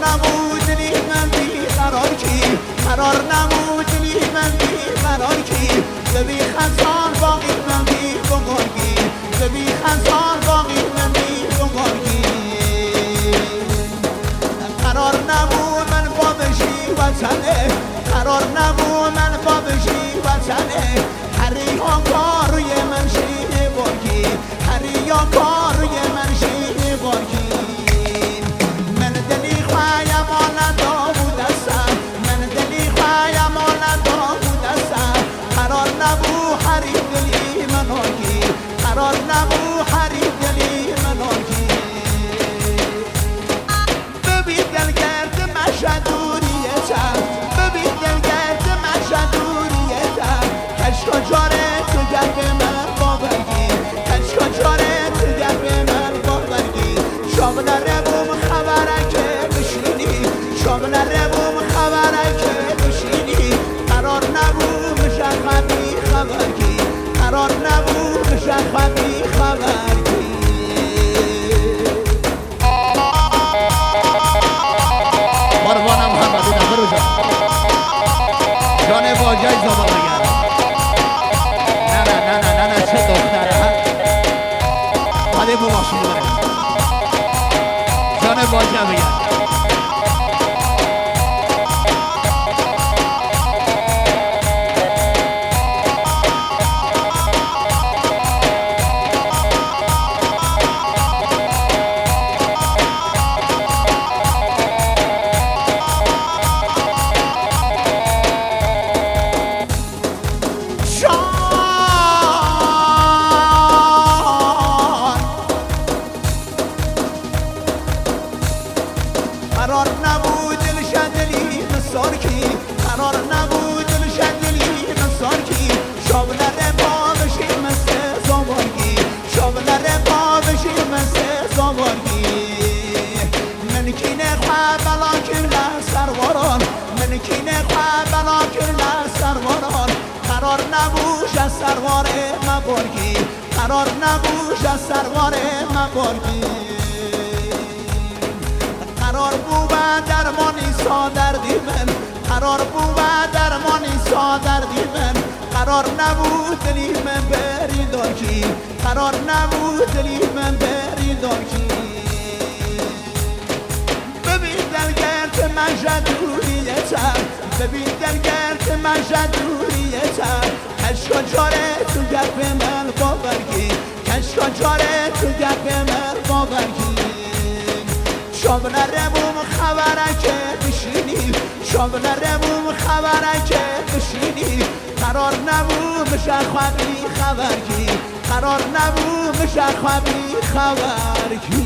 نبود دلی من بی قرار کی قرار نبود دلی من بی قرار کی بی خزان باقی من بی بگرگی بی خزان باقی من بی بگرگی قرار نبود من با بشی وطنه قرار نبود من با بشی وطنه هری ها کار روی من شیه برگی هری ها کار روی من شیه برگی من دلی خواهیم آندا بودستم من دلی خواهیم آندا بودستم قرار نبود هری دلی من آگی قرار نبود هری دلی من آگی ببین دلگرد مشهدوریتم ببین دلگرد مشهدوریتم کشکا جاره تو گرد من باورگی کشکا جاره تو گرد من باورگی شام نره بوم خبره که بشینی شام نره بوم خبره که بشینی قرار نبود مشخبی خبرگی قرار نبود مشخبی خبرگی قربانم محمدی نفرو جان واجه زبا بگرد نه چه دختره حالی بو ماشون بره جان واجه بگرد قرار نبود دل شدلی مسار کی قرار نبود دل شدلی مسار کی شابلر پا بشی مثل زاوارگی شابلر پا بشی مثل زاوارگی من کی نخواه بلا کرده سرواران من کی نخواه بلا کرده سرواران قرار نبود از سروار مبارگی قرار نبود از سروار مبارگی قرار بود درمانی سادردی من قرار بود درمانی سادردی من قرار نبود دلی من بری دارکی قرار نبود دلی من بری دارکی ببین دلگرد مجدوریتم ببین دلگرد مجدوریتم کشکا جاره تو گرد من باورگی کشکا جاره تو گرد من باورگی شام نره بوم خبره که بشینی شام نره بوم خبره که بشینی قرار نبود مشخبی خبرگی قرار نبود مشخبی خبرگی